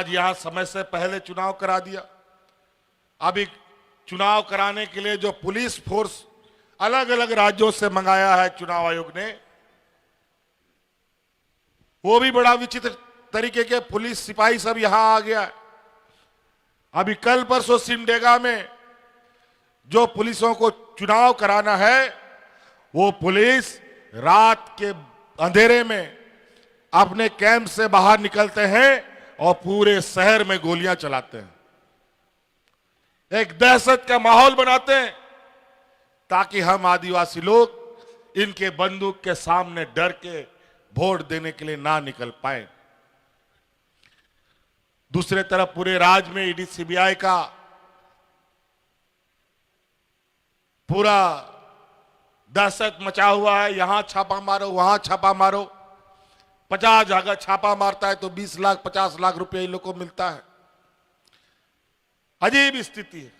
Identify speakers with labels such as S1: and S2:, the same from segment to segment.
S1: आज यहां समय से पहले चुनाव करा दिया। अभी चुनाव कराने के लिए जो पुलिस फोर्स अलग अलग राज्यों से मंगाया है चुनाव आयोग ने, वो भी बड़ा विचित्र तरीके के पुलिस सिपाही सब यहां आ गया है। अभी कल परसों सिमडेगा में जो पुलिसों को चुनाव कराना है, वो पुलिस रात के अंधेरे में अपने कैंप से बाहर निकलते हैं और पूरे शहर में गोलियां चलाते हैं, एक दहशत का माहौल बनाते हैं ताकि हम आदिवासी लोग इनके बंदूक के सामने डर के वोट देने के लिए ना निकल पाए। दूसरे तरफ पूरे राज्य में ईडी सीबीआई का पूरा दहशत मचा हुआ है। यहां छापा मारो, वहां छापा मारो। 50 जगह छापा मारता है तो 20 लाख 50 लाख रुपए इन लोग को मिलता है। अजीब स्थिति है।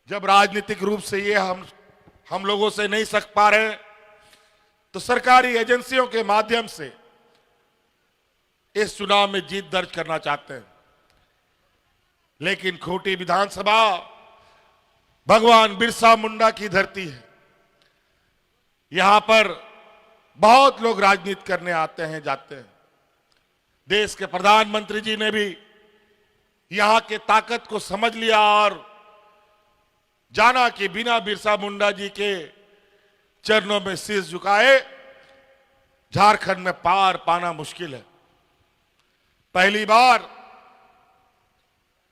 S1: जब राजनीतिक रूप से ये हम लोगों से नहीं सक पा रहे, तो सरकारी एजेंसियों के माध्यम से इस चुनाव में जीत दर्ज करना चाहते हैं। लेकिन खूंटी विधानसभा भगवान बिरसा मुंडा की धरती है। यहां पर बहुत लोग राजनीति करने आते हैं, जाते हैं। देश के प्रधानमंत्री जी ने भी यहां के ताकत को समझ लिया और जाना कि बिना बिरसा मुंडा जी के चरणों में शीश झुकाए झारखंड में पार पाना मुश्किल है। पहली बार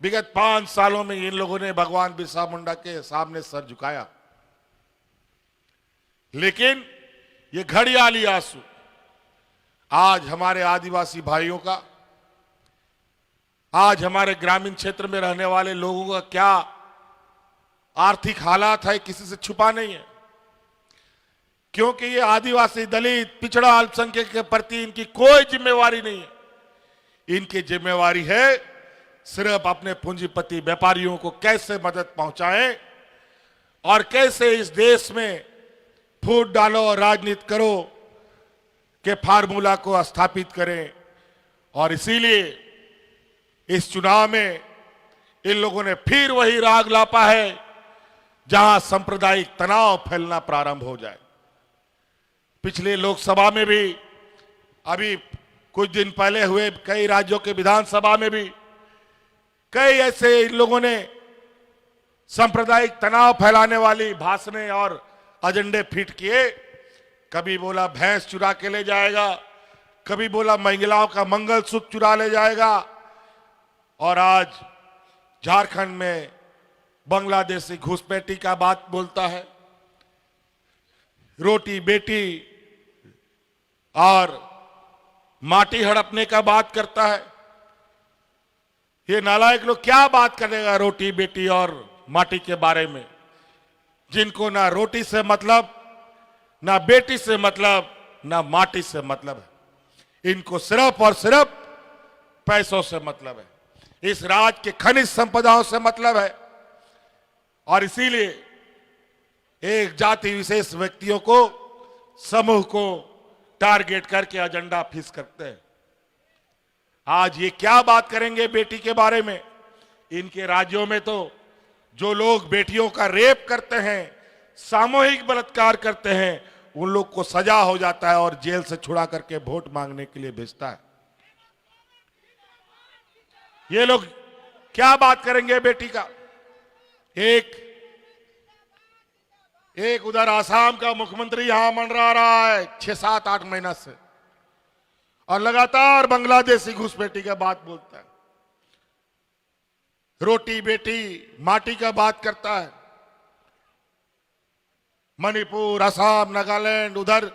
S1: विगत 5 सालों में इन लोगों ने भगवान बिरसा मुंडा के सामने सर झुकाया। लेकिन ये घड़ियाली आंसू आज हमारे आदिवासी भाइयों का, आज हमारे ग्रामीण क्षेत्र में रहने वाले लोगों का क्या आर्थिक हालात है, किसी से छुपा नहीं है। क्योंकि ये आदिवासी, दलित, पिछड़ा, अल्पसंख्यक के प्रति इनकी कोई जिम्मेवारी नहीं है। इनकी जिम्मेवारी है सिर्फ अपने पूंजीपति व्यापारियों को कैसे मदद पहुंचाएं और कैसे इस देश में फूट डालो और राजनीति करो के फार्मूला को स्थापित करें। और इसीलिए इस चुनाव में इन लोगों ने फिर वही राग लापा है जहां सांप्रदायिक तनाव फैलना प्रारंभ हो जाए। पिछले लोकसभा में भी, अभी कुछ दिन पहले हुए कई राज्यों के विधानसभा में भी कई ऐसे इन लोगों ने सांप्रदायिक तनाव फैलाने वाली भाषणें और एजेंडे फिट किए। कभी बोला भैंस चुरा के ले जाएगा, कभी बोला महिलाओं का मंगलसूत्र चुरा ले जाएगा, और आज झारखंड में बांग्लादेशी घुसपैठी का बात बोलता है, रोटी बेटी और माटी हड़पने का बात करता है। ये नालायक लोग क्या बात करेगा रोटी बेटी और माटी के बारे में, जिनको ना रोटी से मतलब, ना बेटी से मतलब, ना माटी से मतलब है। इनको सिर्फ और सिर्फ पैसों से मतलब है, इस राज्य के खनिज संपदाओं से मतलब है। और इसीलिए एक जाति विशेष व्यक्तियों को, समूह को टारगेट करके एजेंडा फिक्स करते हैं। आज ये क्या बात करेंगे बेटी के बारे में? इनके राज्यों में तो जो लोग बेटियों का रेप करते हैं, सामूहिक बलात्कार करते हैं, उन लोग को सजा हो जाता है और जेल से छुड़ा करके वोट मांगने के लिए भेजता है। ये लोग क्या बात करेंगे बेटी का? एक उधर आसाम का मुख्यमंत्री यहां मंडरा रहा है 6-7-8 महीना से, और लगातार बांग्लादेशी घुसपैठी का बात बोलता है, रोटी बेटी माटी का बात करता है। मणिपुर, असम, नागालैंड, उधर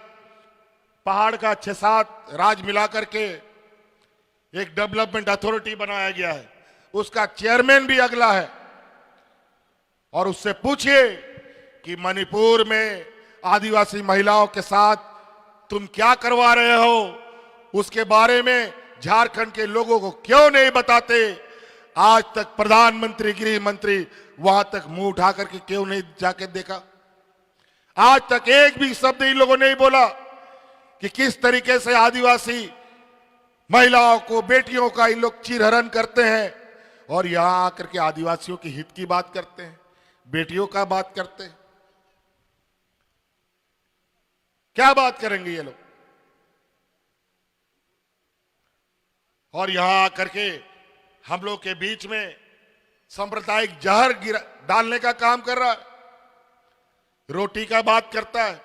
S1: पहाड़ का 6-7 राज्य मिलाकर के एक डेवलपमेंट अथॉरिटी बनाया गया है, उसका चेयरमैन भी अगला है। और उससे पूछिए कि मणिपुर में आदिवासी महिलाओं के साथ तुम क्या करवा रहे हो, उसके बारे में झारखंड के लोगों को क्यों नहीं बताते? आज तक प्रधानमंत्री, गृह मंत्री वहां तक मुंह उठा करके क्यों नहीं जाके देखा? आज तक एक भी शब्द इन लोगों ने नहीं बोला कि किस तरीके से आदिवासी महिलाओं को, बेटियों का इन लोग चीरहरण करते हैं और यहां आकर के आदिवासियों के हित की बात करते हैं, बेटियों का बात करते हैं। क्या बात करेंगे ये लोग? और यहां आकर के हम लोग के बीच में सांप्रदायिक जहर डालने का काम कर रहा है। रोटी का बात करता है।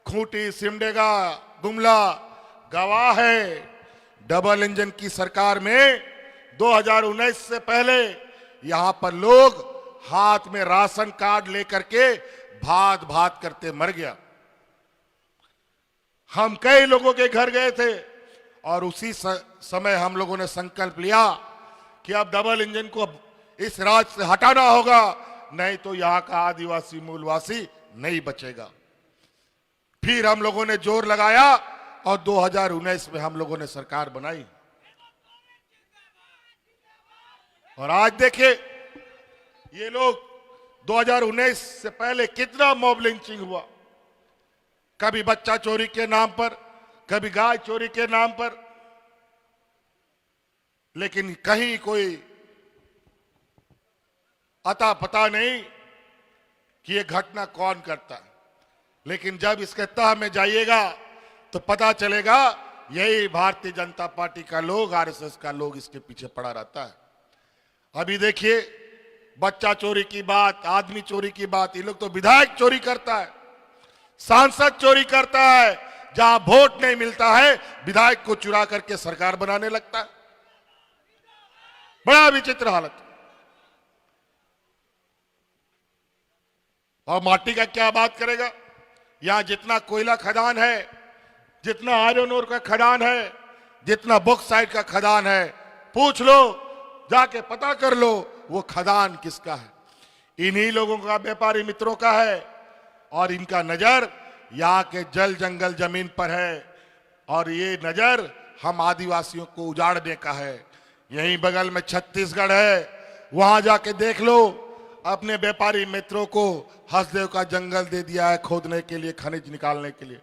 S1: खूंटी, सिमडेगा, गुमला गवाह है। डबल इंजन की सरकार में 2019 से पहले यहां पर लोग हाथ में राशन कार्ड लेकर के भात भात करते मर गया। हम कई लोगों के घर गए थे और उसी समय हम लोगों ने संकल्प लिया कि अब डबल इंजन को इस राज्य से हटाना होगा, नहीं तो यहां का आदिवासी मूलवासी नहीं बचेगा। फिर हम लोगों ने जोर लगाया और 2019 में हम लोगों ने सरकार बनाई। और आज देखिए ये लोग 2019 से पहले कितना मॉब लिंचिंग हुआ, कभी बच्चा चोरी के नाम पर, कभी गाय चोरी के नाम पर, लेकिन कहीं कोई अता पता नहीं कि ये घटना कौन करता है। लेकिन जब इसके तह में जाइएगा तो पता चलेगा यही भारतीय जनता पार्टी का लोग, आरएसएस का लोग इसके पीछे पड़ा रहता है। अभी देखिए बच्चा चोरी की बात, आदमी चोरी की बात, ये लोग तो विधायक चोरी करता है, सांसद चोरी करता है, जहां वोट नहीं मिलता है विधायक को चुरा करके सरकार बनाने लगता है। बड़ा विचित्र हालत। और माटी का क्या बात करेगा? यहां जितना कोयला खदान है, जितना आयरन ओर का खदान है, जितना बॉक्साइट का खदान है, पूछ लो, जाके पता कर लो वो खदान किसका है। इन्हीं लोगों का, व्यापारी मित्रों का है। और इनका नजर यहाँ के जल जंगल जमीन पर है और ये नजर हम आदिवासियों को उजाड़ने का है। यहीं बगल में छत्तीसगढ़ है, वहां जाके देख लो, अपने व्यापारी मित्रों को हसदेव का जंगल दे दिया है खोदने के लिए, खनिज निकालने के लिए।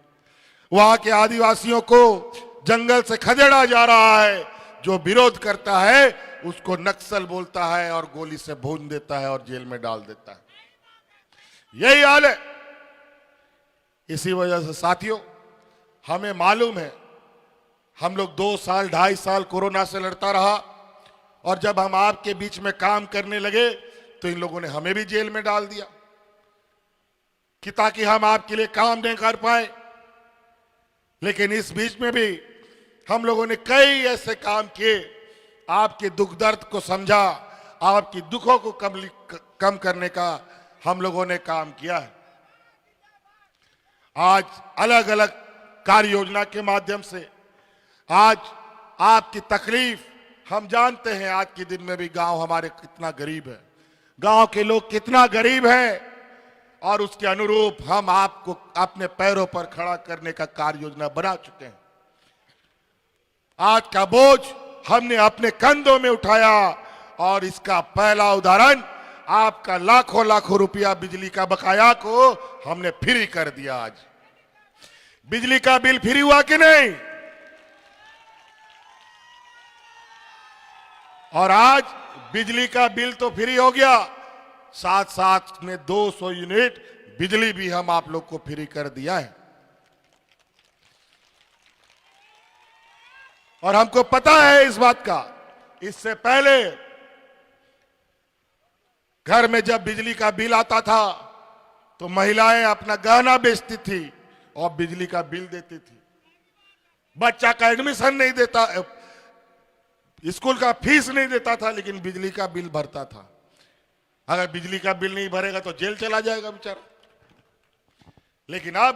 S1: वहां के आदिवासियों को जंगल से खदेड़ा जा रहा है। जो विरोध करता है उसको नक्सल बोलता है और गोली से भून देता है और जेल में डाल देता है। यही हाल है। इसी वजह से साथियों, हमें मालूम है, हम लोग 2 साल 2.5 साल कोरोना से लड़ता रहा और जब हम आपके बीच में काम करने लगे तो इन लोगों ने हमें भी जेल में डाल दिया कि ताकि हम आपके लिए काम नहीं कर पाए। लेकिन इस बीच में भी हम लोगों ने कई ऐसे काम किए, आपके दुख दर्द को समझा, आपकी दुखों को कम करने का हम लोगों ने काम किया है। आज अलग अलग कार्य योजना के माध्यम से आज आपकी तकलीफ हम जानते हैं। आज के दिन में भी गांव हमारे कितना गरीब है, गांव के लोग कितना गरीब हैं और उसके अनुरूप हम आपको अपने पैरों पर खड़ा करने का कार्य योजना बना चुके हैं। आज का बोझ हमने अपने कंधों में उठाया और इसका पहला उदाहरण आपका लाखों लाखों रुपया बिजली का बकाया को हमने फ्री कर दिया। आज बिजली का बिल फ्री हुआ कि नहीं? और आज बिजली का बिल तो फ्री हो गया, साथ साथ में 200 यूनिट बिजली भी हम आप लोग को फ्री कर दिया है। और हमको पता है इस बात का, इससे पहले घर में जब बिजली का बिल आता था तो महिलाएं अपना गहना बेचती थी और बिजली का बिल देती थी। बच्चा का एडमिशन नहीं देता, स्कूल का फीस नहीं देता था, लेकिन बिजली का बिल भरता था। अगर बिजली का बिल नहीं भरेगा तो जेल चला जाएगा बेचारा। लेकिन अब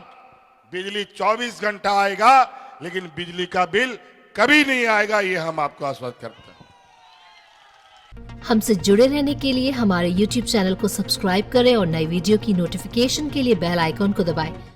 S1: बिजली 24 घंटा आएगा, लेकिन बिजली का बिल कभी नहीं आएगा, ये हम आपको आश्वस्त करते हैं।
S2: हमसे जुड़े रहने के लिए हमारे YouTube चैनल को सब्सक्राइब करें और नई वीडियो की नोटिफिकेशन के लिए बेल आइकॉन को दबाएं।